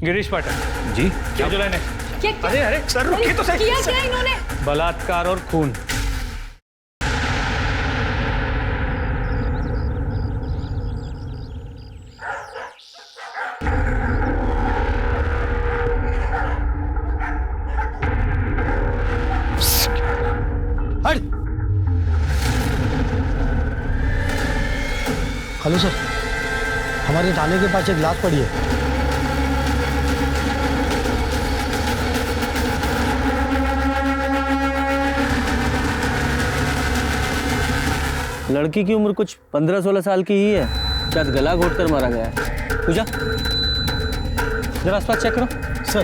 गिरीश पाठक जी क्या जो लाइन है? क्या अरे सर रुकिए तो सही। किया क्या इन्होंने? बलात्कार और खून। हेलो सर, हमारे थाने के पास एक लाश पड़ी है। लड़की की उम्र कुछ 15-16 साल की ही है। शायद गला घोटकर मारा गया है। पूजा जरा आसपास चेक करो। सर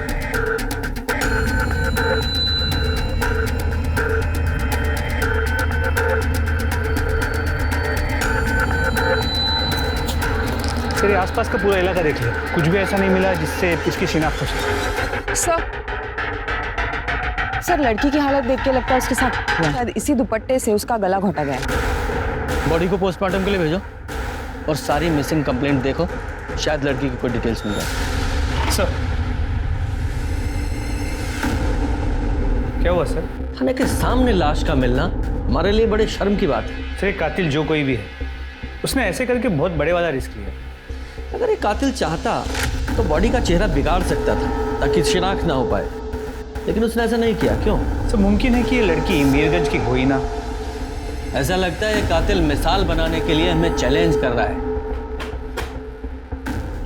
तेरे आसपास का पूरा इलाका देख लिया, कुछ भी ऐसा नहीं मिला जिससे इसकी शिनाख्त हो सके। सर लड़की की हालत देख के लगता है उसके साथ शायद इसी दुपट्टे से उसका गला घोटा गया है। बॉडी को पोस्टमार्टम के लिए भेजो और सारी मिसिंग कंप्लेंट देखो, शायद लड़की की कोई डिटेल्स मिल जाए। सर क्या हुआ सर? थाने के सामने लाश का मिलना हमारे लिए बड़े शर्म की बात है। सर कातिल जो कोई भी है, उसने ऐसे करके बहुत बड़े वाला रिस्क लिया। अगर एक कातिल चाहता तो बॉडी का चेहरा बिगाड़ सकता था ताकि शिनाख्त ना हो पाए, लेकिन उसने ऐसा नहीं किया। क्यों? सर मुमकिन है कि ये लड़की मीरगंज की हो ही ना। ऐसा लगता है ये कातिल मिसाल बनाने के लिए हमें चैलेंज कर रहा है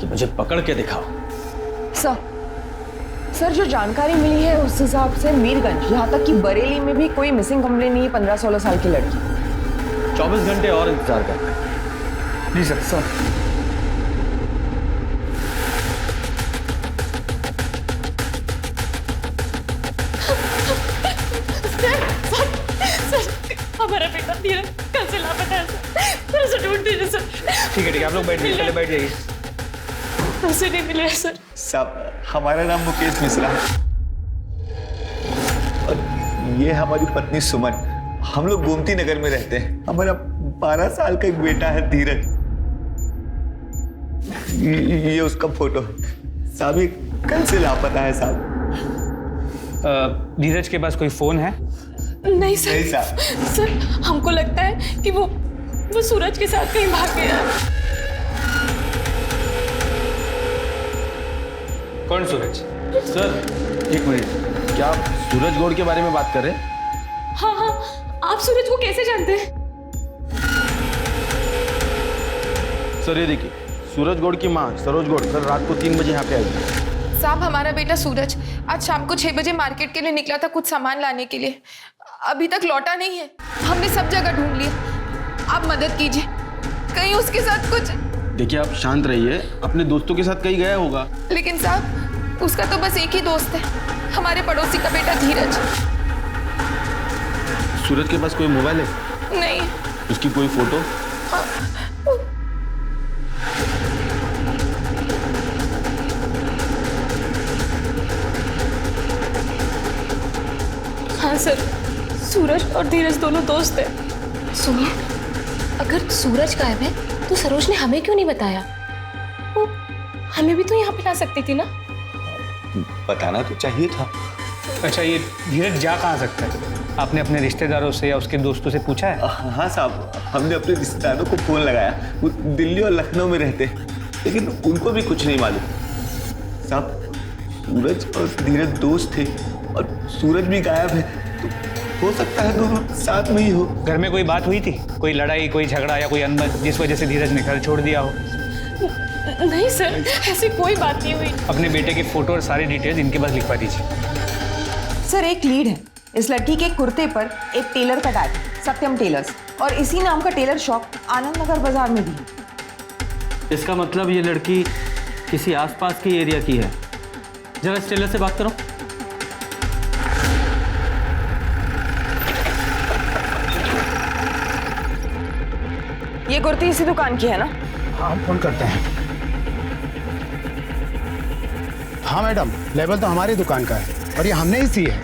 कि मुझे पकड़ के दिखाओ। सर जो जानकारी मिली है उस हिसाब से मीरगंज यहाँ तक कि बरेली में भी कोई मिसिंग कंप्लेंट नहीं है 15-16 साल की लड़की। 24 घंटे और इंतजार कर। जी सर। हमारा बेटा धीरज कल से लापता है सर। सर ढूंढ दीजिए सर। ठीक है आप लोग बैठ जाइए, पहले बैठ जाइए। पैसे नहीं मिले सर। साहब हमारा नाम मुकेश मिश्रा है और ये हमारी पत्नी सुमन। हम लोग गोमती नगर में रहते हैं। हमारा 12 साल का एक बेटा है धीरज। ये उसका फोटो है साहब। ये कल से लापता है साहब। धीरज के पास कोई फोन है? नहीं सर। नहीं साहब। सर हमको लगता है कि वो सूरज के साथ कहीं भाग गया है। कौन सूरज? सर एक मिनट, क्या आप सूरज गौड़ के बारे में बात कर रहे हैं? हाँ आप सूरज को कैसे जानते हैं? सर ये देखिए, सूरज गौड़ की माँ सरोज गौड़ कल रात को 3 बजे यहाँ पे आई। साहब हमारा बेटा सूरज आज शाम को 6 बजे मार्केट के लिए निकला था कुछ सामान लाने के लिए। अभी तक लौटा नहीं है। हमने सब जगह ढूंढ लिया। आप मदद कीजिए, कहीं उसके साथ कुछ। देखिए आप शांत रहिए, अपने दोस्तों के साथ कहीं गया होगा। लेकिन साहब उसका तो बस एक ही दोस्त है, हमारे पड़ोसी का बेटा धीरज। सूरज के पास कोई मोबाइल है? नहीं। उसकी कोई फोटो? हाँ सर, सूरज और धीरज दोनों दोस्त हैं। सुनिए, अगर सूरज गायब है तो सरोज ने हमें क्यों नहीं बताया? वो हमें भी तो यहाँ पे ला सकती थी ना। बताना तो चाहिए था। अच्छा ये धीरज जा कहाँ सकता है? आपने अपने रिश्तेदारों से या उसके दोस्तों से पूछा है? हाँ साहब, हमने अपने रिश्तेदारों को फोन लगाया। वो दिल्ली और लखनऊ में रहते हैं, लेकिन उनको भी कुछ नहीं मालूम। साहब सूरज और धीरज दोस्त थे और सूरज भी गायब है, तो हो सकता है दोनों साथ में ही हो। घर में कोई बात हुई थी? कोई लड़ाई, कोई झगड़ा या कोई अनबन जिस वजह से धीरज ने घर छोड़ दिया हो? नहीं सर, ऐसी कोई बात नहीं हुई। अपने बेटे के फोटो और सारी डिटेल्स इनके पास लिखवा दीजिए। सर एक लीड है, इस लड़की के कुर्ते पर एक टेलर का टैग, सत्यम टेलर्स, और इसी नाम का टेलर शॉप आनंद नगर बाजार में भी है। इसका मतलब ये लड़की किसी आसपास के एरिया की है। जरा इस टेलर से बात करो। ये कुर्ती इसी दुकान की है ना? हाँ फोन करते हैं। हाँ मैडम, लेबल तो हमारी दुकान का है और ये हमने ही सी है।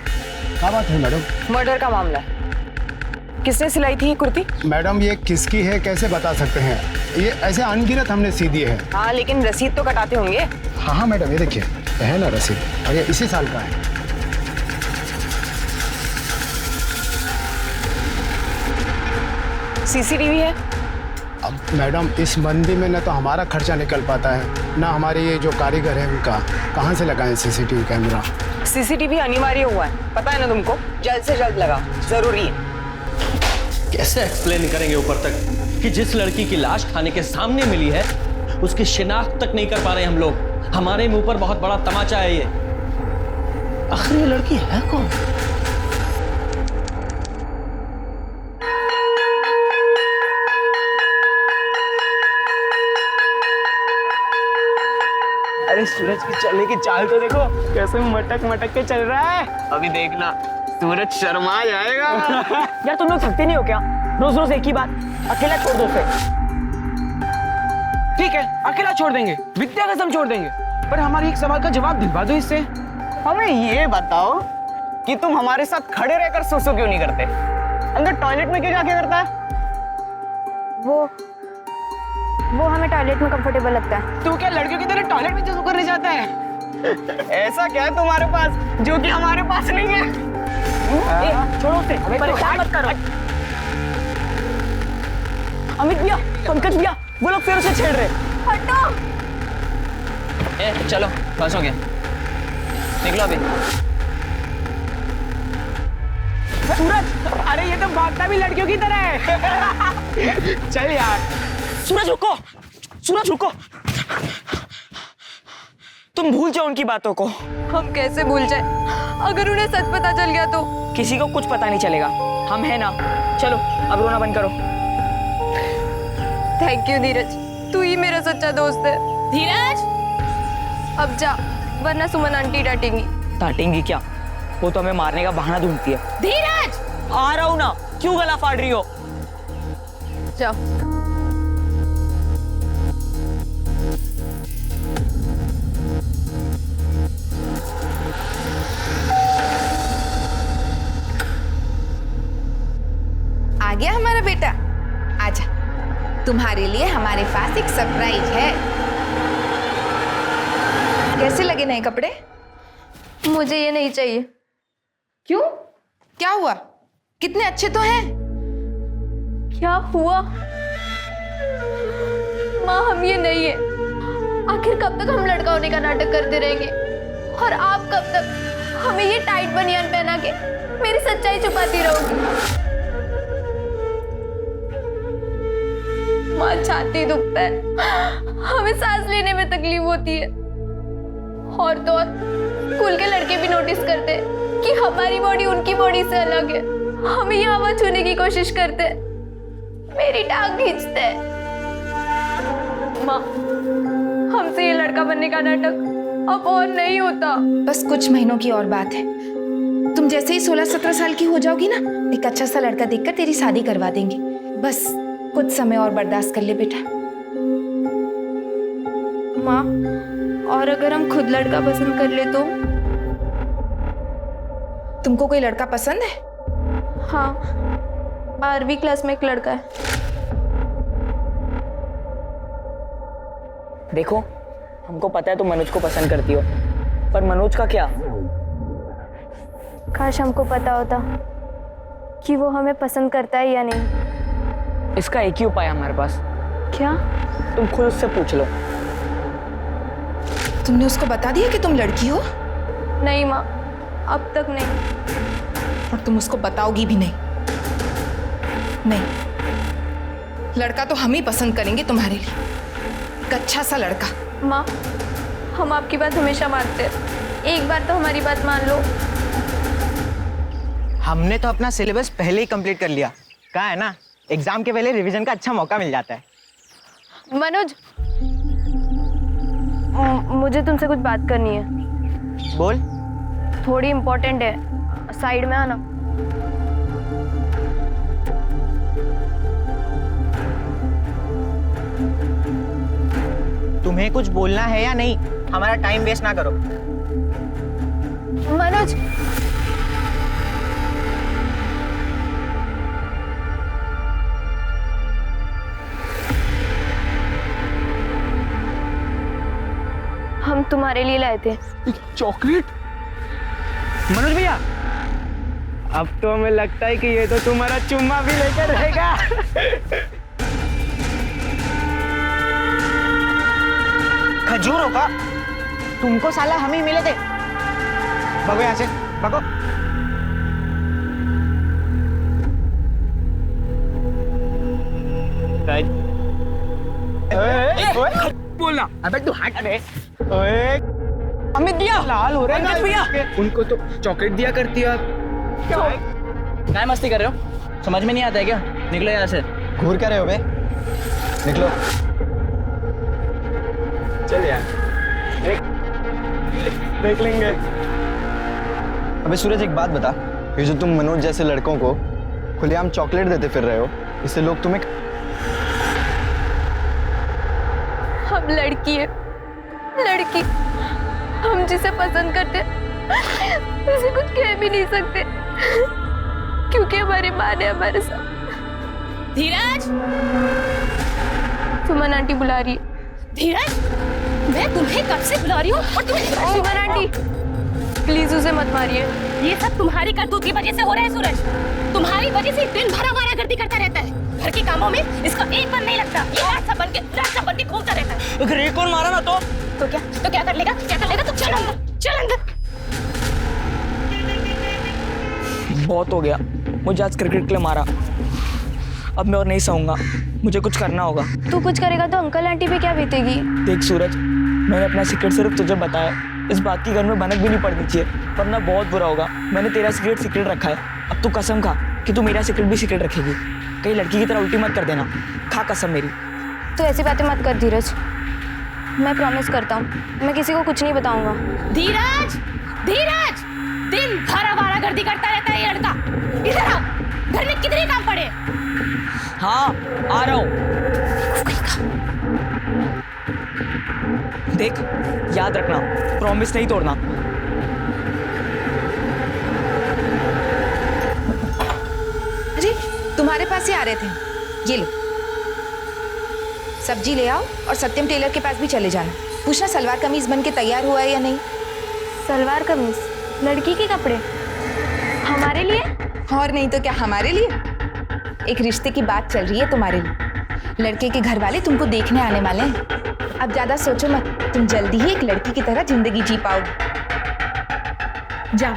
क्या बात है मैडम? मर्डर का मामला है। किसने सिलाई थी ये कुर्ती? मैडम ये किसकी है कैसे बता सकते हैं? ये ऐसे अनगिनत हमने सी दी है। हाँ लेकिन रसीद तो कटाते होंगे। हाँ मैडम, ये देखिए। है ना रसीद, और ये इसी साल का है। सीसीटीवी है? अब मैडम इस मंदी में न तो हमारा खर्चा निकल पाता है, ना हमारे ये जो कारीगर हैं उनका, कहाँ से लगाएं सीसीटीवी कैमरा। सीसीटीवी अनिवार्य हुआ है, पता है ना तुमको? जल्द से जल्द लगा, जरूरी है। कैसे एक्सप्लेन करेंगे ऊपर तक कि जिस लड़की की लाश थाने के सामने मिली है उसकी शिनाख्त तक नहीं कर पा रहे हम लोग। हमारे मुंह पर बहुत बड़ा तमाचा है ये। आखिर ये लड़की है कौन? अरे सूरज की चलने की चाल तो देखो, कैसे मटक मटक के चल रहा है। अभी देखना सूरज शर्मा जाएगा। यार तुम लोग थकते नहीं हो क्या? रोज रोज एक ही बात, अकेला छोड़ दो उसे। ठीक है, अकेला छोड़ देंगे, विद्या कसम छोड़ देंगे, पर हमारे एक सवाल का जवाब दिलवा दो इससे। हमें ये बताओ कि तुम हमारे साथ खड़े रहकर सोसो क्यों नहीं करते? अंदर टॉयलेट में क्यों जाके करता है? वो हमें टॉयलेट में कंफर्टेबल लगता है। तू क्या लड़कियों की तरह टॉयलेट में सोसो करने जाता है? ऐसा क्या है तुम्हारे पास जो कि हमारे पास नहीं है? छोड़ो उसे, परेशान मत करो। अमित भैया, पंकज भैया, वो लोग फिर उसे छेड़ रहे। हटो। चलो बस हो गया, निकलो अभी। सूरज, अरे ये तो भागता भी लड़कियों की तरह है। चल यार। सूरज रुको, सूरज रुको। तुम भूल जाओ उनकी बातों को। हम कैसे भूल जाए? अगर उन्हें सच पता चल गया तो? किसी को कुछ पता नहीं चलेगा, हम हैं ना। चलो अब रोना बंद करो। थैंक यू धीरज, तू ही मेरा सच्चा दोस्त है। धीरज, अब जा, वरना सुमन आंटी डांटेंगी। डांटेंगी क्या? वो तो हमें मारने का बहाना ढूंढती है। धीरज! आ रहा हूं ना, क्यों गला फाड़ रही हो? जाओ। आ गया हमारा बेटा, आजा। तुम्हारे लिए हमारे पास एक सरप्राइज है। कैसे लगे नए कपड़े? मुझे ये नहीं चाहिए। क्यों? क्या हुआ? कितने अच्छे तो हैं। क्या हुआ? माँ, हम ये नहीं है। आखिर कब तक हम लड़का होने का नाटक करते रहेंगे? और आप कब तक हमें ये टाइट बनियान पहना के मेरी सच्चाई छुपाती रहोगी? माँ, छाती दुखता है, हमें सांस लेने में तकलीफ होती है। और तो और स्कूल के लड़के भी नोटिस करते कि हमारी बॉडी उनकी बॉडी से अलग है। हमें ये हवा छूने की कोशिश करते, मेरी टांग खींचते। माँ, हमसे ये लड़का बनने का नाटक अब और नहीं होता। बस कुछ महीनों की और बात है। तुम जैसे ही 16-17 साल की हो जाओगी ना, एक अच्छा सा लड़का देखकर तेरी शादी करवा देंगे। बस कुछ समय और बर्दाश्त कर ले बेटा। माँ, और अगर हम खुद लड़का पसंद कर ले तो? तुमको कोई लड़का पसंद है? हाँ, 12वीं क्लास में एक लड़का है। देखो, हमको पता है तुम मनोज को पसंद करती हो, पर मनोज का क्या? काश हमको पता होता कि वो हमें पसंद करता है या नहीं। इसका एक ही उपाय है हमारे पास। क्या? तुम खुद उससे पूछ लो। तुमने उसको बता दिया कि तुम लड़की हो? नहीं माँ, अब तक नहीं। और तुम उसको बताओगी भी नहीं? नहीं, लड़का तो हम ही पसंद करेंगे तुम्हारे लिए, एक अच्छा सा लड़का। माँ, हम आपकी बात हमेशा मानते हैं, एक बार तो हमारी बात मान लो। हमने तो अपना सिलेबस पहले ही कंप्लीट कर लिया। कहा है ना, एग्जाम के पहले रिवीजन का अच्छा मौका मिल जाता है। मनोज, मुझे तुमसे कुछ बात करनी है। बोल। थोड़ी इम्पोर्टेंट है, साइड में आना। तुम्हें कुछ बोलना है या नहीं? हमारा टाइम वेस्ट ना करो। मनोज, हम तुम्हारे लिए लाए थे। चॉकलेट? मनोज भैया, अब तो हमें लगता है कि ये तो तुम्हारा चुम्मा भी लेकर रहेगा। खजूरों का तुमको साला हम ही मिले थे। भागो यहाँ से, भागो। बोलना, अबे तू हट बे। अमित भैया, लाल हो रहे हैं भैया। उनको तो चॉकलेट दिया करती है। क्या मस्ती कर रहे हो? समझ में नहीं आता है क्या? निकलो यहाँ से। घूर क्या रहे हो बे? निकलो। चल यार, देख लेंगे। अबे सूरज, एक बात बता, ये जो तुम मनोज जैसे लड़कों को खुलेआम चॉकलेट देते फिर रहे हो, इससे लोग तुम्हें... हम लड़की है, लड़की। हम जिसे पसंद करते उसे कुछ कह भी नहीं सकते, क्योंकि हमारी माँ ने हमारे साथ। धीरज, सुमन आंटी बुला रही है। धीरज, मैं तुम्हें कब से बुला रही हूँ और तुम्हें... सुमन आंटी, प्लीज उसे मत मारिए। ये सब तुम्हारी करतूत की वजह से हो रहा है सूरज। तुम्हारी वजह से दिन भर आवारागर्दी करता रहता है। घर के कामों में इसका एक मन नहीं लगता। ये रात बन के घूमता रहता है। अगर एक और मारा ना तो क्या कर लेगा? क्या कर लेगा? तो चल अंदर, चल अंदर। बहुत हो गया, मुझे आज क्रिकेट के लिए मारा। अब मैं और नहीं सहूंगा, मुझे कुछ करना होगा। तू कुछ करेगा तो अंकल आंटी पे क्या बीतेगी? देख सूरज, मैंने अपना सीक्रेट सिर्फ तुझे बताया। इस बात की घर में भनक भी नहीं पड़नी चाहिए, वरना बहुत बुरा होगा। मैंने तेरा सीक्रेट रखा है। अब तू कसम खा कि तू मेरा सीक्रेट भी सीक्रेट रखेगी। कहीं लड़की की तरह उल्टी मत कर देना, खा कसम मेरी। तू ऐसी बातें मत कर धीरज, मैं प्रॉमिस करता हूँ मैं किसी को कुछ नहीं बताऊंगा। धीरज, धीरज, दिन भर आवारागर्दी करता रहता है ये लड़का। इधर आओ, घर में कितने काम पड़े? हाँ, आ रहा हूँ। देख, याद रखना, प्रॉमिस नहीं तोड़ना। अरे तुम्हारे पास ही आ रहे थे, ये लो सब्जी ले आओ और सत्यम टेलर के पास भी चले जाना। पूछना सलवार कमीज बन के तैयार हुआ है या नहीं। सलवार कमीज? लड़की के कपड़े हमारे लिए? और नहीं तो क्या, हमारे लिए। एक रिश्ते की बात चल रही है तुम्हारे लिए। लड़के के घर वाले तुमको देखने आने वाले हैं। अब ज्यादा सोचो मत, तुम जल्दी ही एक लड़की की तरह जिंदगी जी पाओगे। जाओ।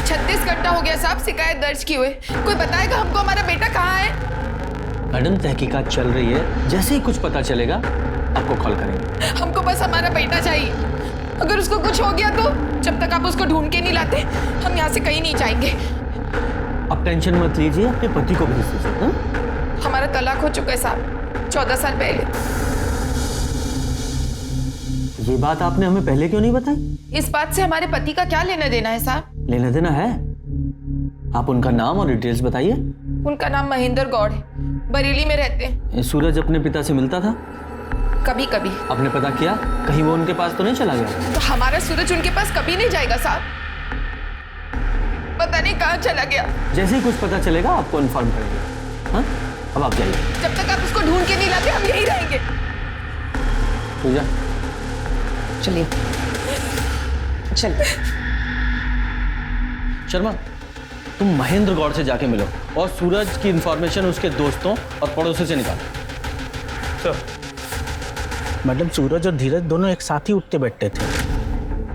36 घंटा हो गया साहब शिकायत दर्ज किए हुए। कोई बताएगा हमको हमारा बेटा कहाँ है? मैडम, तहकीकात चल रही है, जैसे ही कुछ पता चलेगा आपको कॉल करेंगे। हमको बस हमारा बेटा चाहिए। अगर उसको कुछ हो गया तो जब तक आप उसको ढूंढ के नहीं लाते हम यहाँ से कहीं नहीं जाएंगे। आप टेंशन मत लीजिए, अपने पति को भेज दीजिए। हमारा तलाक हो चुका है साहब 14 साल पहले। ये बात आपने हमें पहले क्यों नहीं बताई? इस बात से हमारे पति का क्या लेना देना है साहब? लेना देना है? आप उनका नाम और डिटेल्स बताइए। उनका नाम महेंद्र गौड़ है, बरेली में रहते हैं। सूरज अपने पिता से मिलता था? कभी कभी। आपने पता किया कहीं वो उनके पास तो नहीं चला गया? तो हमारा सूरज उनके पास कभी नहीं जाएगा साहब, पता नहीं कहाँ चला गया। जैसे ही कुछ पता चलेगा आपको इन्फॉर्म करेंगे। हाँ, अब आप जाइए। जब तक आप उसको ढूंढ के नहीं लाते हम यही रहेंगे। पूजा, चलिए चलिए। शर्मा, तुम महेंद्र गौड़ से जाके मिलो और सूरज की इंफॉर्मेशन उसके दोस्तों और पड़ोसियों से निकालो। सर। मैडम, सूरज और धीरज दोनों एक साथ ही उठते बैठते थे,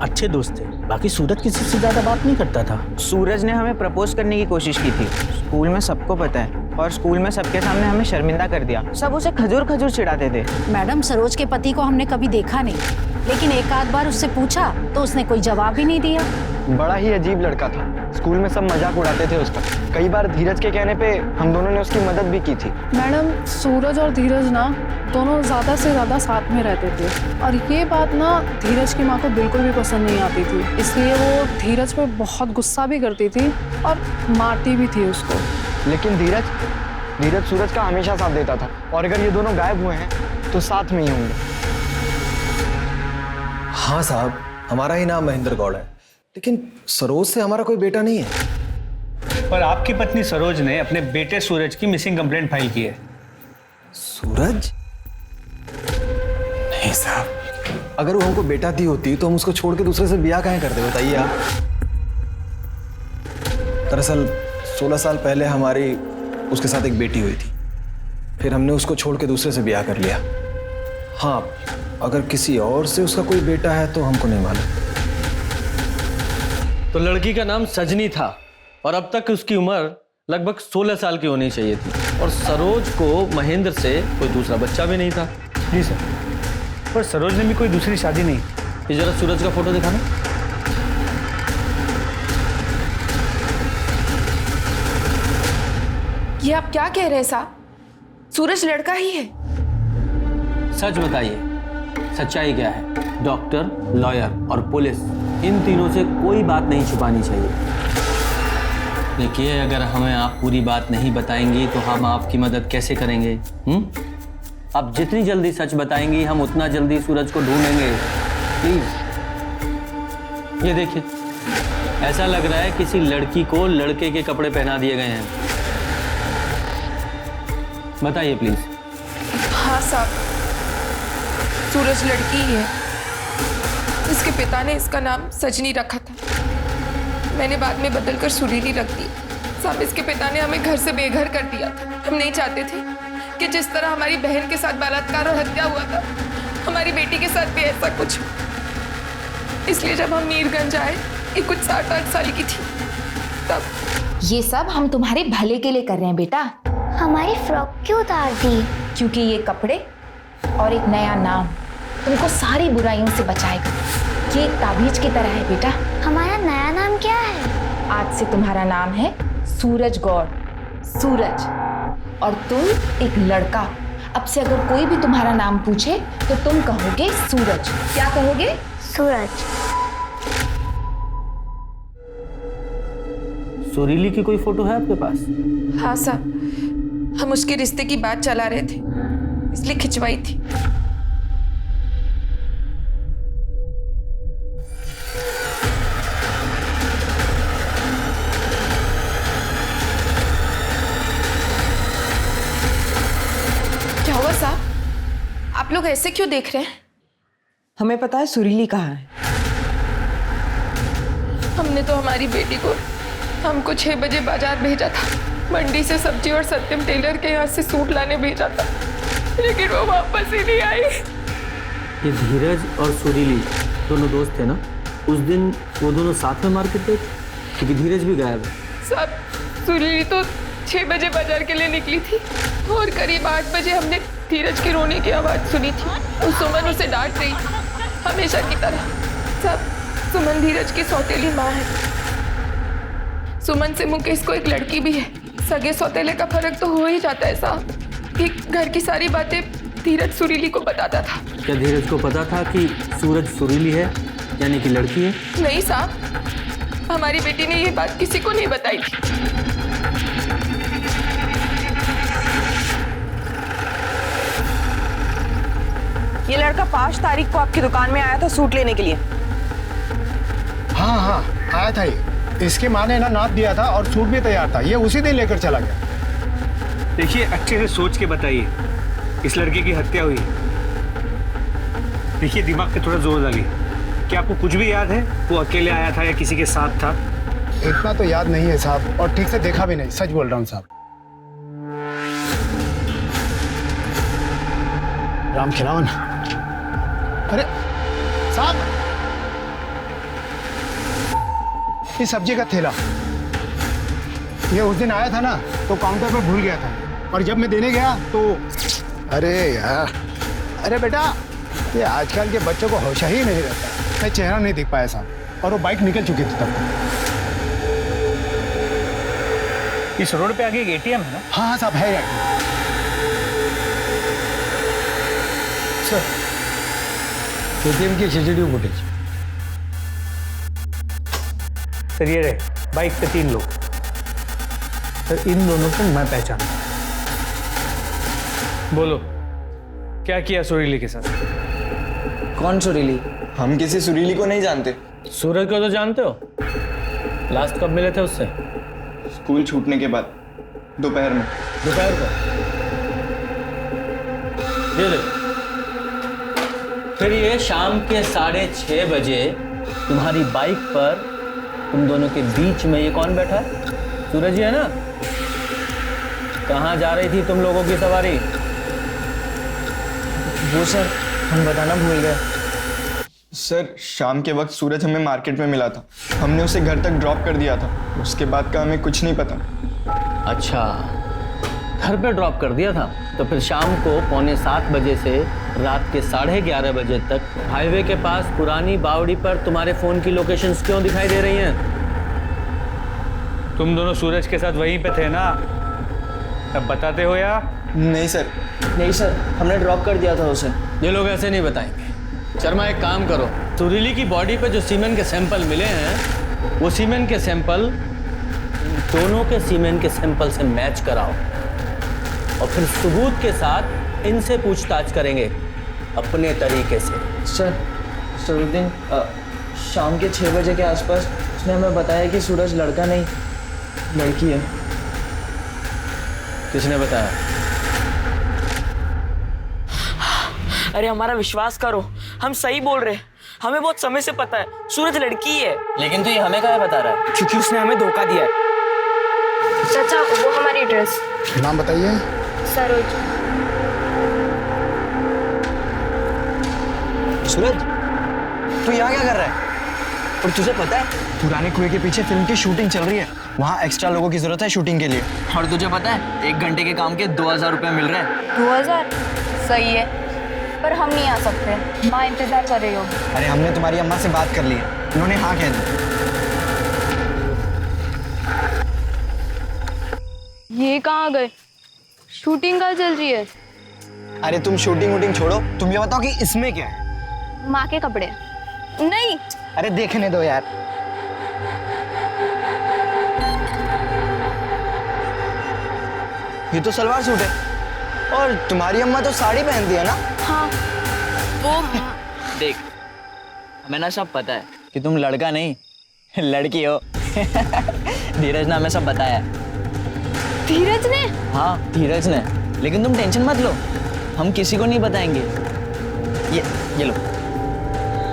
अच्छे दोस्त थे। बाकी सूरज किसी से ज्यादा बात नहीं करता था। सूरज ने हमें प्रपोज करने की कोशिश की थी, स्कूल में सबको पता है, और स्कूल में सबके सामने हमें शर्मिंदा कर दिया। सब उसे खजूर चिढ़ाते थे। मैडम, सरोज के पति को हमने कभी देखा नहीं, लेकिन एक आध बार उससे पूछा तो उसने कोई जवाब ही नहीं दिया। बड़ा ही अजीब लड़का था, स्कूल में सब मजाक उड़ाते थे उसका। कई बार धीरज के कहने पे हम दोनों ने उसकी मदद भी की थी। मैडम, सूरज और धीरज ना दोनों ज़्यादा से ज़्यादा साथ में रहते थे, और ये बात ना धीरज की माँ को बिल्कुल भी पसंद नहीं आती थी, इसलिए वो धीरज पे बहुत गुस्सा भी करती थी और मारती भी थी उसको। लेकिन धीरज सूरज का हमेशा साथ देता था, और अगर ये दोनों गायब हुए हैं तो साथ में ही होंगे। हाँ साहब, हमारा ही नाम महेंद्र गौड़ है, लेकिन सरोज से हमारा कोई बेटा नहीं है। पर आपकी पत्नी सरोज ने अपने बेटे सूरज की मिसिंग कंप्लेंट फाइल की है। सूरज? नहीं साहब, अगर वो हमको बेटा दी होती तो हम उसको छोड़ के दूसरे से ब्याह काहे करते, बताइए आप। दरअसल 16 साल पहले हमारी उसके साथ एक बेटी हुई थी, फिर हमने उसको छोड़ के दूसरे से ब्याह कर लिया। हाँ, अगर किसी और से उसका कोई बेटा है तो हमको नहीं मालूम। तो लड़की का नाम सजनी था और अब तक उसकी उम्र लगभग 16 साल की होनी चाहिए थी, और सरोज को महेंद्र से कोई दूसरा बच्चा भी नहीं था। जी सर, पर सरोज ने भी कोई दूसरी शादी नहीं। ये जरा सूरज का फोटो दिखाना। ये आप क्या कह रहे हैं साहब? सूरज लड़का ही है। सच बताइए, सच्चाई क्या है? डॉक्टर, लॉयर और पुलिस, इन तीनों से कोई बात नहीं छुपानी चाहिए। देखिए, अगर हमें आप पूरी बात नहीं बताएंगी तो हम आपकी मदद कैसे करेंगे? आप जितनी जल्दी सच बताएंगी हम उतना जल्दी सूरज को ढूंढेंगे। प्लीज। ये देखिए, ऐसा लग रहा है किसी लड़की को लड़के के कपड़े पहना दिए गए हैं। बताइए प्लीज। हाँ साहब, सूरज लड़की ही है। इसके पिता ने इसका नाम सजनी रखा था, मैंने बाद में बदलकर सुरीली रख दी। साहब, इसके पिता ने हमें घर से बेघर कर दिया था। हम नहीं चाहते थे कि जिस तरह हमारी बहन के साथ बलात्कार और हत्या हुआ था, हमारी बेटी के साथ भी ऐसा कुछ। इसलिए जब हम मीरगंज आए, ये कुछ 7-8 साल की थी तब। ये सब हम तुम्हारे भले के लिए कर रहे हैं बेटा। हमारी फ्रॉक क्यों उतार दी? क्योंकि ये कपड़े और एक नया नाम तुमको सारी बुराइयों से बचाएगा। ये एक ताबीज की तरह है बेटा। हमारा नया नाम क्या है? आज से तुम्हारा नाम है सूरज गौड़, सूरज। और तुम एक लड़का। अब से अगर कोई भी तुम्हारा नाम पूछे तो तुम कहोगे सूरज। क्या कहोगे? सूरज। सुरीली की कोई फोटो है आपके पास? हाँ साहब, हम उसके रिश्ते की बात चला रहे थे, इसलिए खिंचवाई थी। क्या हुआ साहब? आप लोग ऐसे क्यों देख रहे हैं? हमें पता है सुरीली कहाँ है। हमने तो हमारी बेटी को हमको 6 बजे बाजार भेजा था। मंडी से सब्जी और सत्यम टेलर के यहाँ से सूट लाने भेजा था, लेकिन वो वापस ही नहीं आई। ये धीरज और सुरीली दोनों दोस्त थे ना? उस दिन वो दोनों साथ में मार्केट गए थे, क्योंकि धीरज भी गायब है। सब सुरीली तो 6 बजे बाजार के लिए निकली थी और करीब 8 बजे हमने धीरज की रोने की आवाज़ सुनी थी। और सुमन उसे डांट रही थी हमेशा की तरह। सब सुमन धीरज की सौतेली माँ है। सुमन से मुकेश को एक लड़की भी है। सगे सौतेले का फर्क तो हो ही जाता है साहब। कि घर की सारी बातें धीरज सुरीली को बताता था। क्या धीरज को पता था कि सूरज सुरीली है, यानी कि लड़की है? नहीं साहब, हमारी बेटी ने ये बात किसी को नहीं बताई थी। ये लड़का 5 तारीख को आपकी दुकान में आया था सूट लेने के लिए। हाँ हाँ, आया था ये। इसकी माँ ने ना नाप दिया था और सूट भी तैयार था। ये उसी दिन लेकर चला गया। देखिए, अच्छे से सोच के बताइए, इस लड़के की हत्या हुई। देखिए, दिमाग पे थोड़ा जोर डालिए। क्या आपको कुछ भी याद है? वो अकेले आया था या किसी के साथ था? इतना तो याद नहीं है साहब, और ठीक से देखा भी नहीं। सच बोल रहा हूँ साहब। राम खिलावन। अरे साहब, ये सब्जी का थैला, ये उस दिन आया था ना तो काउंटर पर भूल गया था, और जब मैं देने गया तो अरे यार, अरे बेटा, ये आजकल के बच्चों को होश ही नहीं रहता। मैं चेहरा नहीं देख पाया साहब, और वो बाइक निकल चुकी थी तब। इस रोड पे आगे एक एटीएम है ना? हाँ हाँ साहब, है यार। सर, एटीएम की सीसीटीवी फुटेज। सर ये रहे, बाइक पे 3 लोग। सर इन दोनों को मैं पहचानता। बोलो, क्या किया सुरीली के साथ? कौन सुरीली? हम किसी सुरीली को नहीं जानते। सूरज को तो जानते हो? लास्ट कब मिले थे उससे? स्कूल छूटने के बाद, दोपहर में। दोपहर को? ये ले। फिर ये शाम के 6:30 बजे तुम्हारी बाइक पर तुम दोनों के बीच में ये कौन बैठा है? सूरज ही है ना? कहाँ जा रही थी तुम लोगों की सवारी? वो सर हम बताना भूल गए। सर शाम के वक्त सूरज हमें मार्केट में मिला था, हमने उसे घर तक ड्रॉप कर दिया था, उसके बाद का हमें कुछ नहीं पता। अच्छा, घर पे ड्रॉप कर दिया था, तो फिर शाम को 6:45 बजे से रात के 11:30 बजे तक हाईवे के पास पुरानी बावड़ी पर तुम्हारे फोन की लोकेशंस क्यों दिखाई दे रही हैं? तुम दोनों सूरज के साथ वहीं पे थे ना? अब बताते हो या? नहीं सर। नहीं सर, हमने ड्रॉप कर दिया था उसे। ये लोग ऐसे नहीं बताएंगे। शर्मा एक काम करो, सुरीली की बॉडी पे जो सीमेंट के सैंपल मिले हैं वो सीमेंट के सैंपल दोनों के सीमेंट के सैंपल से मैच कराओ और फिर सबूत के साथ इनसे पूछताछ करेंगे अपने तरीके से। सर उस दिन शाम के 6 बजे के आसपास उसने हमें बताया कि सूरज लड़का नहीं लड़की है। किसने बताया? अरे हमारा विश्वास करो, हम सही बोल रहे हैं। हमें बहुत समय से पता है सूरज लड़की ही है। लेकिन तो ये हमें क्या बता रहा है? क्योंकि उसने हमें धोखा दिया है। चाचा वो हमारी ड्रेस। नाम बताइए। सरोज। सूरज तू यहाँ क्या कर रहा है? और तुझे पता है पुराने कुएं के पीछे फिल्म की शूटिंग चल रही है, वहाँ एक्स्ट्रा लोगों की जरूरत है शूटिंग के लिए। और तुझे पता है 1 घंटे के काम के 2000 रुपए मिल रहे हैं। 2000 सही है, पर हम नहीं आ सकते, माँ इंतजार कर रही होगी। अरे हमने तुम्हारी अम्मा से बात कर ली है, उन्होंने हाँ कह दी। ये कहाँ गए? शूटिंग कहाँ चल रही है? अरे तुम शूटिंग वूटिंग छोड़ो, तुम ये बताओ कि इसमें क्या है? माँ के कपड़े। नहीं। अरे देखने दो यार। ये तो सलवार सूट है और तुम्हारी अम्मा तो साड़ी पहनती है ना? हाँ। वो देख, हमें ना सब पता है कि तुम लड़का नहीं लड़की हो। धीरज ने हमें सब बताया। धीरज ने? हाँ धीरज ने, लेकिन तुम टेंशन मत लो, हम किसी को नहीं बताएंगे। ये लो,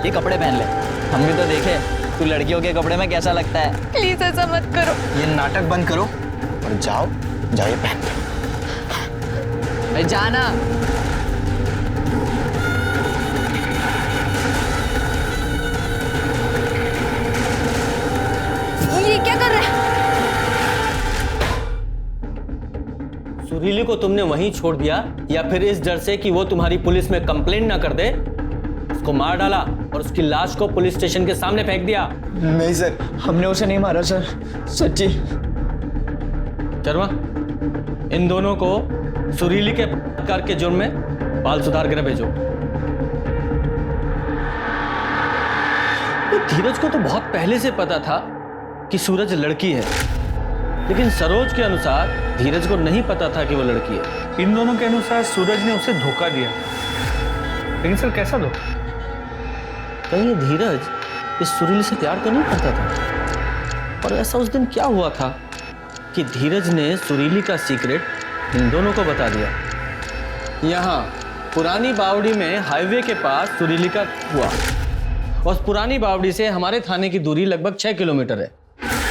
ये कपड़े पहन ले, हम भी तो देखे तू लड़कियों के कपड़े में कैसा लगता है। प्लीज ऐसा मत करो। ये नाटक बंद करो और जाओ ये पहन लो। जाना। ये क्या कर रहा है? सुरीली को तुमने वहीं छोड़ दिया या फिर इस डर से कि वो तुम्हारी पुलिस में कंप्लेंट ना कर दे उसको मार डाला और उसकी लाश को पुलिस स्टेशन के सामने फेंक दिया? नहीं सर, हमने उसे नहीं मारा सर, सच्ची। शर्मा इन दोनों को सुरीली के बलात्कार के जुर्म में बाल सुधार गृह भेजो। तो धीरज को तो बहुत पहले से पता था कि सूरज लड़की है, लेकिन सरोज के अनुसार धीरज को नहीं पता था कि वो लड़की है। इन दोनों के अनुसार सूरज ने उसे धोखा दिया, लेकिन सर कैसा धोखा? कहीं ये धीरज इस सुरीली से प्यार तो नहीं करता था? और ऐसा उस दिन क्या हुआ था कि धीरज ने सुरीली का सीक्रेट इन दोनों को बता दिया? यहाँ पुरानी बावड़ी में हाईवे के पास सुरीली का हुआ और पुरानी बावड़ी से हमारे थाने की दूरी लगभग 6 किलोमीटर है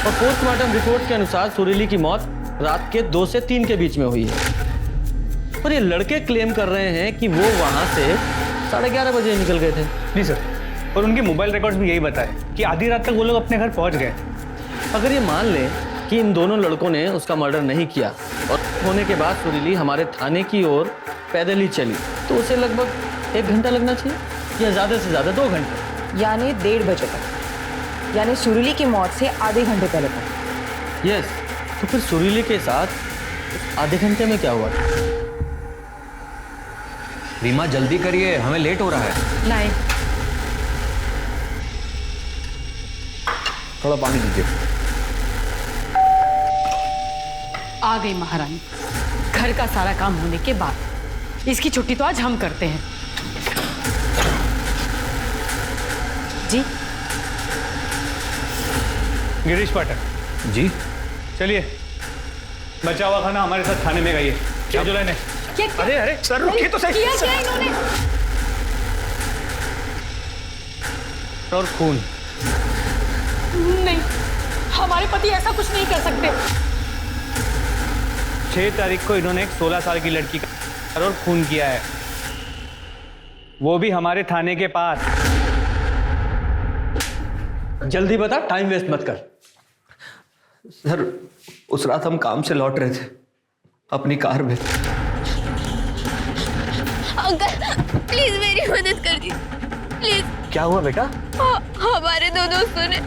और पोस्टमार्टम रिपोर्ट के अनुसार सुरीली की मौत रात के 2 से 3 के बीच में हुई है। और ये लड़के क्लेम कर रहे हैं कि वो वहां से 11:30 बजे निकल गए थे। जी सर, और उनके मोबाइल रिकॉर्ड्स भी यही बताए कि आधी रात तक वो लोग अपने घर पहुंच गए। अगर ये मान लें कि इन दोनों लड़कों ने उसका मर्डर नहीं किया और होने के बाद सुरीली हमारे थाने की ओर पैदल ही चली, तो उसे लगभग 1 घंटा लगना चाहिए या ज़्यादा से ज़्यादा 2 घंटे, यानी 1:30 बजे तक, यानी सुरीली की मौत से आधे घंटे पहले तक। यस, तो फिर सुरीली के साथ आधे घंटे में क्या हुआ? रीमा जल्दी करिए, हमें लेट हो रहा है। लाए। थोड़ा पानी दीजिए। आ गई महारानी। घर का सारा काम होने के बाद इसकी छुट्टी तो आज हम करते हैं। जी गिरीश पाठक जी, चलिए, बचा हुआ खाना हमारे साथ खाने में खाइए। क्या जो लेने? क्या? अरे सर रुकिए तो सही। क्या इन्होंने? और खून। नहीं, हमारे पति ऐसा कुछ नहीं कर सकते। 6 तारीख को इन्होंने एक 16 साल की लड़की का और खून किया है, वो भी हमारे थाने के पास। जल्दी बता, टाइम वेस्ट मत कर। सर, उस रात हम काम से लौट रहे थे अपनी कार में। अंकल प्लीज मेरी मदद कर दी प्लीज। क्या हुआ बेटा? हमारे 2 दोस्तों ने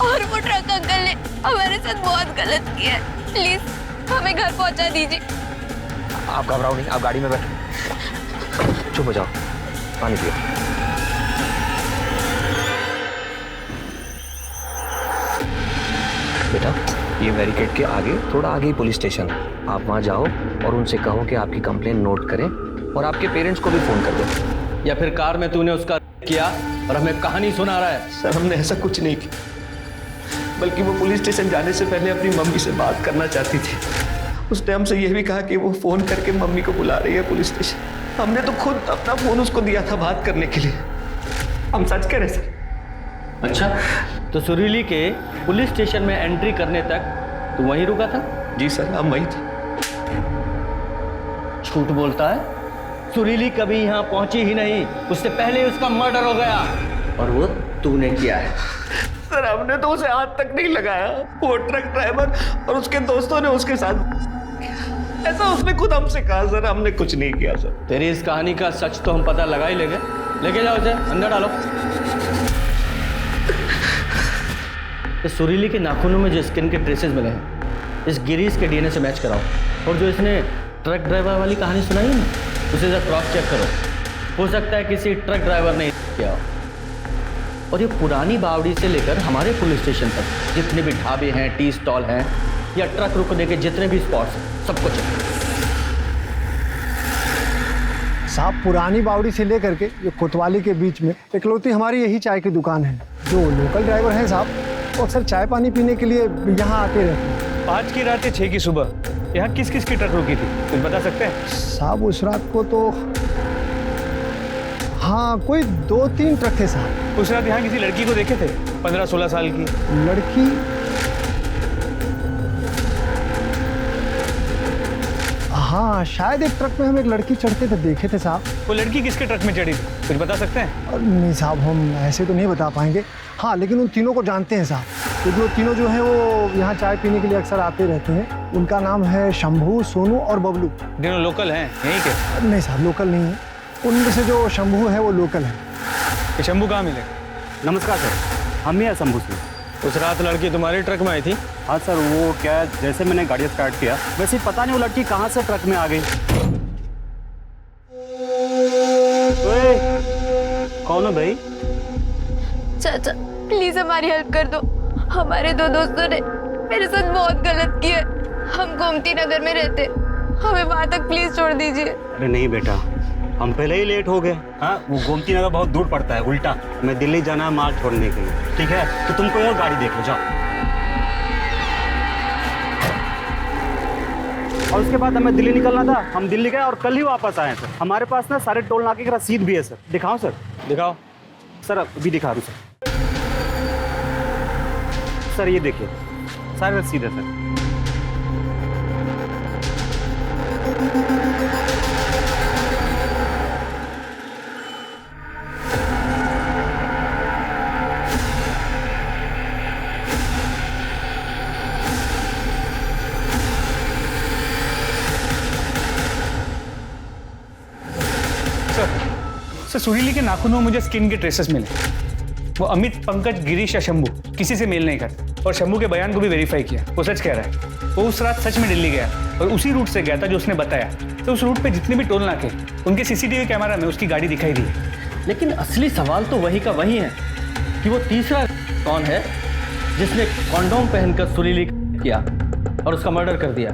और वो ट्रक अंकल ने हमारे साथ बहुत गलत किया है। प्लीज हमें घर पहुंचा दीजिए। आप घबराओ नहीं, आप गाड़ी में बैठो, चुप हो जाओ, पानी पियो। बेटा, ये बैरिकेड के आगे, थोड़ा आगे ही पुलिस स्टेशन है। आप वहां जाओ और उनसे कहो कि आपकी कंप्लेंट नोट करें और आपके पेरेंट्स को भी फोन कर दो। या फिर कार में तूने उसका किया और हमें कहानी सुना रहा है? सर, हमने ऐसा कुछ नहीं किया, बल्कि वो पुलिस स्टेशन जाने से पहले अपनी मम्मी से बात करना चाहती थी। उसने हमसे यह भी कहा कि वो फोन करके मम्मी को बुला रही है पुलिस स्टेशन। हमने तो खुद अपना फोन उसको दिया था बात करने के लिए। हम सच कह रहे सर। अच्छा, तो सुरीली के पुलिस स्टेशन में एंट्री करने तक तू वहीं रुका था? जी सर, हम वहीं थे। झूठ बोलता है। सुरीली कभी यहाँ पहुंची ही नहीं, उससे पहले उसका मर्डर हो गया और वो तूने किया है। सर, हमने तो उसे हाथ तक नहीं लगाया। वो ट्रक ड्राइवर और उसके दोस्तों ने उसके साथ, ऐसा उसने खुद हमसे कहा। सर, हमने कुछ नहीं किया सर। तेरी इस कहानी का सच तो हम पता लगा ही लेंगे। लेके जाओ इसे, अंदर डालो। इस सुरीली के नाखूनों में जो स्किन के ट्रेसेस मिले हैं, इस गिरीश के डीएनए से मैच कराओ। और जो इसने ट्रक ड्राइवर वाली कहानी सुनाई है ना, उसे जरा क्रॉस चेक करो। हो सकता है किसी ट्रक ड्राइवर ने किया हो। और ये पुरानी बावड़ी से लेकर हमारे पुलिस स्टेशन तक जितने भी ढाबे हैं, टी स्टॉल हैं या ट्रक रुकने के जितने भी स्पॉट्स हैं, सबको चेक। साहब, पुरानी बावड़ी से लेकर के ये कोतवाली के बीच में इकलौती हमारी यही चाय की दुकान है। जो लोकल ड्राइवर हैं साहब, वो अक्सर चाय पानी पीने के लिए यहाँ आते रहते हैं। आज की रात 6 की सुबह यहाँ किस किस की ट्रक रुकी थी, कुछ बता सकते हैं? साहब, उस रात को तो हाँ, कोई 2-3 ट्रक थे साहब। उस रात यहाँ किसी लड़की को देखे थे, 15-16 साल की लड़की? हाँ, शायद एक ट्रक में हम एक लड़की चढ़ते थे, देखे थे साहब। वो लड़की किसके ट्रक में चढ़ी थी, कुछ बता सकते हैं? नहीं साहब, हम ऐसे तो नहीं बता पाएंगे। हाँ, लेकिन उन तीनों को जानते हैं साहब, क्योंकि वो तीनों जो हैं वो यहाँ चाय पीने के लिए अक्सर आते रहते हैं। उनका नाम है शंभू, सोनू और बबलू। तीनों लोकल हैं यहीं के? नहीं साहब, लोकल नहीं है। उनमें से जो शंभू है वो लोकल है। ये शंभू कहाँ मिले? नमस्कार सर, हम ही हैं शंभू सिंह। उस रात लड़की तुम्हारे ट्रक में आई थी? हाँ सर, वो क्या है, जैसे मैंने गाड़ी स्टार्ट किया वैसे पता नहीं वो लड़की कहाँ से ट्रक में आ गई। कौन है भाई? चाचा प्लीज हमारी हेल्प कर दो। हमारे 2 दोस्तों ने मेरे साथ बहुत गलत किया। हम गोमती नगर में रहते, हमें वहां तक प्लीज छोड़ दीजिए। अरे नहीं बेटा, हम पहले ही लेट हो गए। हाँ, वो गोमती नगर बहुत दूर पड़ता है, उल्टा मैं दिल्ली जाना है माल छोड़ने के लिए। ठीक है, तो तुम कोई और गाड़ी देख लो, जाओ। और उसके बाद हमें दिल्ली निकलना था, हम दिल्ली गए और कल ही वापस आए सर। हमारे पास ना सारे टोल नाके की रसीद भी है सर। दिखाओ सर? दिखाओ सर, अभी दिखा दूँ सर। सर ये देखिए, सारे रसीद है सर। सर, सुरीली के नाखूनों में मुझे स्किन के ट्रेसेस मिले। वो अमित, पंकज, गिरीश या शंभू किसी से मेल नहीं करता। और शंभू के बयान को भी वेरीफाई किया, वो सच कह रहा है। वो उस रात सच में दिल्ली गया और उसी रूट से गया था जो उसने बताया। तो उस रूट पे जितने भी टोल नाके, उनके सीसीटीवी कैमरा में उसकी गाड़ी दिखाई दी। लेकिन असली सवाल तो वही का वही है कि वो तीसरा कौन है जिसने कॉन्डोम पहनकर सुरीली किया और उसका मर्डर कर दिया।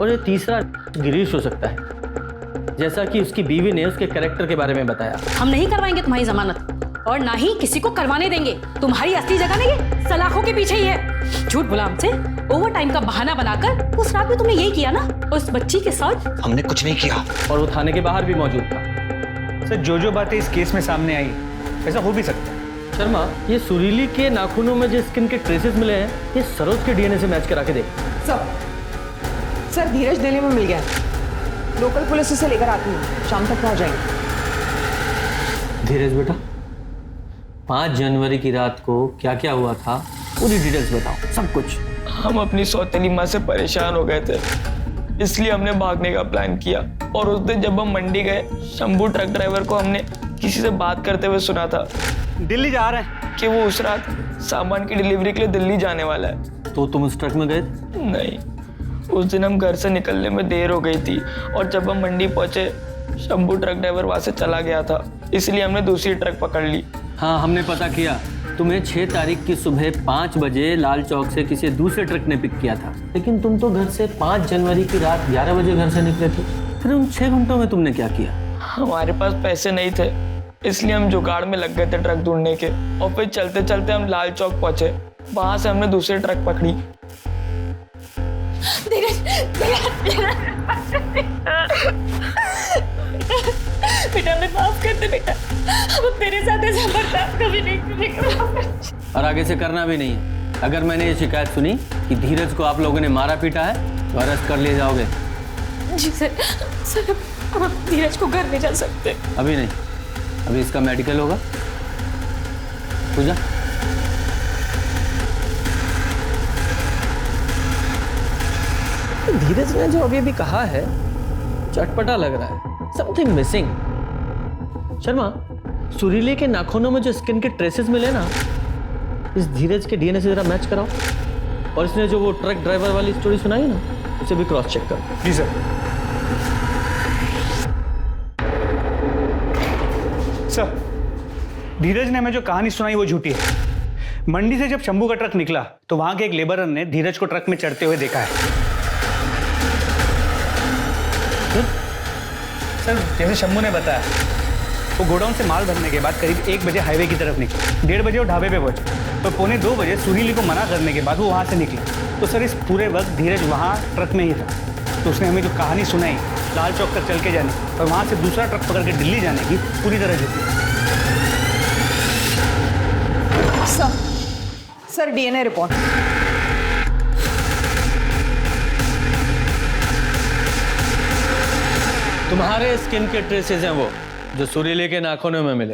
और ये तीसरा गिरीश हो सकता है, जैसा कि उसकी बीवी ने उसके कैरेक्टर के बारे में बताया। हम नहीं करवाएंगे तुम्हारी जमानत और ना ही किसी को करवाने देंगे। तुम्हारी असली जगह ना ये सलाखों के पीछे ही है। झूठ बोला हमसे, ओवर टाइम का बहाना बनाकर। उस रात में तुमने यही किया ना उस बच्ची के साथ? हमने कुछ नहीं किया। और वो थाने के बाहर भी मौजूद था। सर, जो बातें इस केस में सामने आई ऐसा हो भी सकता है। शर्मा, ये सुरीली के नाखूनों में जो स्किन के ट्रेसेस मिले हैं, ये सरोज के डीएनए से मैच करा के देख। सर धीरज दिल्ली में मिल गया है। लोकल पुलिस उसे लेकर आती है, शाम तक पहुंच जाएंगे। धीरज बेटा, 5 जनवरी की रात को क्या क्या हुआ था पूरी डिटेल्स बताओ, सब कुछ। हम अपनी सौतेली माँ से परेशान हो गए थे, इसलिए हमने भागने का प्लान किया। और उस दिन जब हम मंडी गए, शंभू ट्रक ड्राइवर को हमने किसी से बात करते हुए सुना था दिल्ली जा रहे हैं कि वो उस रात सामान की डिलीवरी के लिए दिल्ली जाने वाला है। तो तुम उस ट्रक में गए? नहीं, उस दिन हम घर से निकलने में देर हो गई थी और जब हम मंडी पहुंचे शंभू ट्रक ड्राइवर वहां से चला गया था, इसलिए हमने दूसरी ट्रक पकड़ ली। हाँ, हमने पता किया। तुम्हें 6 तारीख की सुबह 5 बजे लाल चौक से किसी दूसरे ट्रक ने पिक किया था, लेकिन तुम तो घर से 5 जनवरी की रात 11 बजे घर से निकले थे। फिर उन 6 घंटों में तुमने क्या किया? हमारे पास पैसे नहीं थे, इसलिए हम जुगाड़ में लग गए थे ट्रक ढूंढने के। और फिर चलते चलते हम लाल चौक पहुंचे, वहां से हमने दूसरी ट्रक पकड़ी। बेटा हमें माफ कर दे बेटा, हम तेरे साथ ऐसा बर्ताव कभी नहीं करेंगे और आगे से करना भी नहीं है। अगर मैंने ये शिकायत सुनी कि धीरज को आप लोगों ने मारा पीटा है तो अरेस्ट कर लिए जाओगे। जी सर हम धीरज को घर ले जा सकते हैं। अभी नहीं, अभी इसका मेडिकल होगा। पूजा, धीरज ने जो अभी अभी कहा है चटपटा लग रहा है, समथिंग मिसिंग। शर्मा, सुरीले के नाखूनों में जो स्किन के ट्रेसेस मिले ना, इस धीरज के डीएनए से जरा मैच कराओ। और इसने जो वो ट्रक ड्राइवर वाली स्टोरी सुनाई ना, उसे भी क्रॉस चेक करो। जी सर। सर, धीरज ने हमें जो कहानी सुनाई वो झूठी है। मंडी से जब शंभू का ट्रक निकला तो वहां के एक लेबर ने धीरज को ट्रक में चढ़ते हुए देखा है। सर, जैसे शंभू ने बताया, वो गोडाउन से माल भरने के बाद करीब 1 बजे हाईवे की तरफ निकले। 1:30 बजे वो ढाबे पे पहुंचे तो 1:45 बजे सुरीली को मना करने के बाद वो वहां से निकले। तो सर, इस पूरे वक्त धीरज वहां ट्रक में ही था। तो उसने हमें जो कहानी सुनाई लाल चौक तक चल के जाने और वहां से दूसरा ट्रक पकड़ के दिल्ली जाने की, पूरी तरह झूठी। Sir DNA report. तुम्हारे स्किन के ट्रेसेस हैं वो जो सुरीले के नाखूनों में मिले।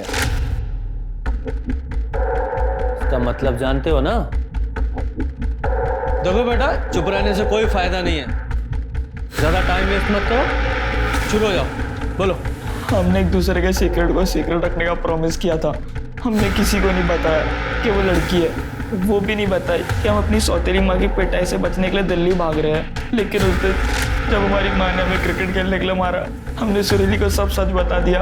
इसका मतलब जानते हो ना? देखो बेटा, चुप रहने से कोई फायदा नहीं है, ज्यादा टाइम वेस्ट मत करो, शुरू हो जाओ, बोलो। हमने एक दूसरे के सीक्रेट को सीक्रेट रखने का प्रॉमिस किया था। हमने किसी को नहीं बताया कि वो लड़की है, वो भी नहीं बताई कि हम अपनी सौतेली माँ की पिटाई से बचने के लिए दिल्ली भाग रहे हैं। लेकिन उस दिन जब हमारी माँ ने हमें क्रिकेट खेलने के लिए मारा, हमने सुरीली को सब सच बता दिया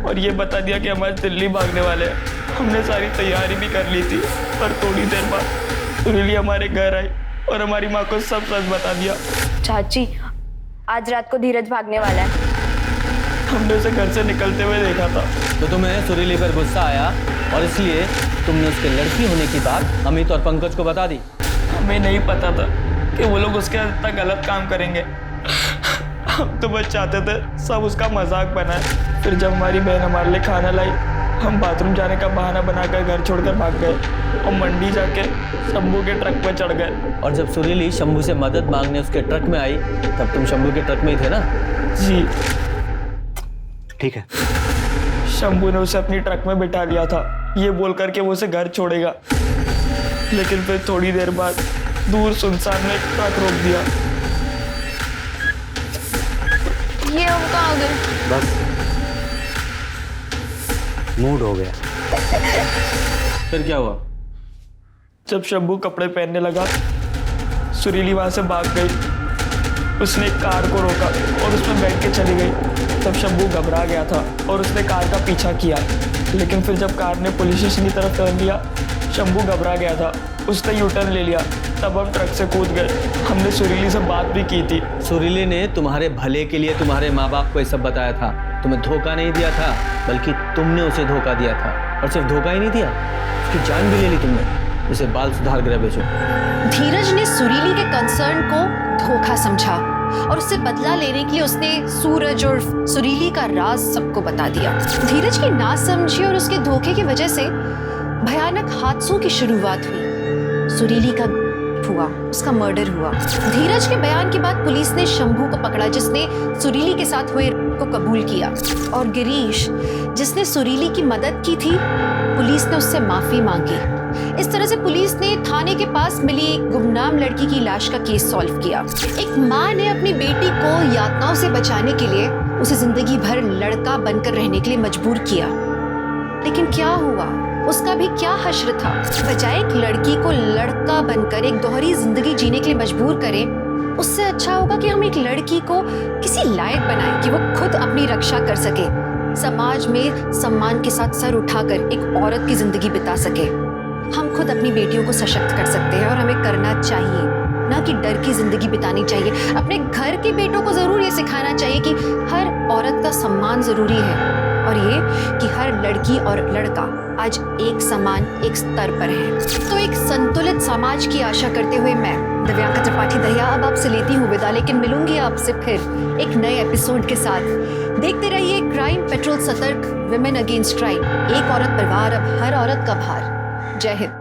और ये बता दिया कि हम आज दिल्ली भागने वाले हैं। हमने सारी तैयारी भी कर ली थी, पर थोड़ी देर बाद सुरीली हमारे घर आई और हमारी माँ को सब सच बता दिया। चाची, आज रात को धीरज भागने वाला है। हमने उसे घर से निकलते हुए देखा था। तो तुम्हें सुरीली पर गुस्सा आया और इसलिए तुमने उसके लड़की होने की बात अमित और पंकज को बता दी। हमें नहीं पता था कि वो लोग उसके साथ इतना गलत काम करेंगे। हम तो बस चाहते थे सब उसका मजाक बनाए। फिर जब हमारी बहन हमारे लिए खाना लाई, हम बाथरूम जाने का बहाना बनाकर घर छोड़कर भाग गए और मंडी जाके शंभू के ट्रक पर चढ़ गए। और जब सुरीली शंभू से मदद मांगने उसके ट्रक में आई, तब तुम शंभू के ट्रक में ही थे ना? जी ठीक है। शंभू ने उसे अपनी ट्रक में बिठा लिया था, ये बोल करके वो उसे घर छोड़ेगा। लेकिन फिर थोड़ी देर बाद दूर सुनसान में एक ट्रक रोक दिया। ये हम कहाँ गए? बस मूड हो गया। फिर क्या हुआ? जब शंभू कपड़े पहनने लगा, सुरीली वहां से भाग गई। उसने एक कार को रोका और उसमें बैठ के चली गई। तब शंभू घबरा गया था और उसने कार का पीछा किया। लेकिन फिर जब कार ने पुलिस स्टेशन की तरफ टर्न लिया, शंभू घबरा गया था, उसने यू टर्न ले लिया। तब हम ट्रक से कूद गए। हमने सुरीली से बात भी की थी। सुरीली ने तुम्हारे भले के लिए तुम्हारे माँ बाप को ये सब बताया था, तुम्हें धोखा नहीं दिया था, बल्कि तुमने उसे धोखा दिया था। और सिर्फ धोखा ही नहीं दिया, उसकी जान भी ले ली तुमने। उसे बाल सुधार गृह भेजो। धीरज ने सुरीली के कंसर्न को धोखा समझा और उससे बदला लेने के लिए उसने सूरज और सुरीली का राज सबको बता दिया। धीरज की नासमझी और उसके धोखे की वजह से भयानक हादसों की शुरुआत हुई। सुरीली का हुआ, उसका मर्डर हुआ। धीरज के बयान के बाद पुलिस ने शंभू को पकड़ा, जिसने सुरीली के साथ हुए को कबूल किया, और गिरीश, जिसने सुरीली की मदद की थी, पुलिस ने उससे माफी मांगी। इस तरह से पुलिस ने थाने के पास मिली एक गुमनाम लड़की की लाश का केस सॉल्व किया। एक माँ ने अपनी बेटी को यातनाओं से बचाने के लिए उसे जिंदगी भर लड़का बनकर रहने के लिए मजबूर किया। लेकिन क्या हुआ? उसका भी क्या हश्र था? बजाय एक लड़की को लड़का बनकर एक दोहरी जिंदगी जीने के लिए मजबूर करें, उससे अच्छा होगा कि हम एक लड़की को किसी लायक बनाएं कि वो खुद अपनी रक्षा कर सके, समाज में सम्मान के साथ सर उठाकर एक औरत की जिंदगी बिता सके। हम खुद अपनी बेटियों को सशक्त कर सकते हैं और हमें करना चाहिए, ना कि डर की जिंदगी बितानी चाहिए। अपने घर के बेटों को जरूर ये सिखाना चाहिए कि हर औरत का सम्मान जरूरी है, और ये कि हर लड़की और लड़का आज एक समान एक स्तर पर है। तो एक संतुलित समाज की आशा करते हुए मैं दिव्यांका त्रिपाठी दहिया अब आपसे लेती हूँ विदा, लेकिन मिलूंगी आपसे फिर एक नए एपिसोड के साथ। देखते रहिए क्राइम पेट्रोल सतर्क, विमेन अगेंस्ट क्राइम। एक औरत पर वार, अब हर औरत का भार। जय हिंद।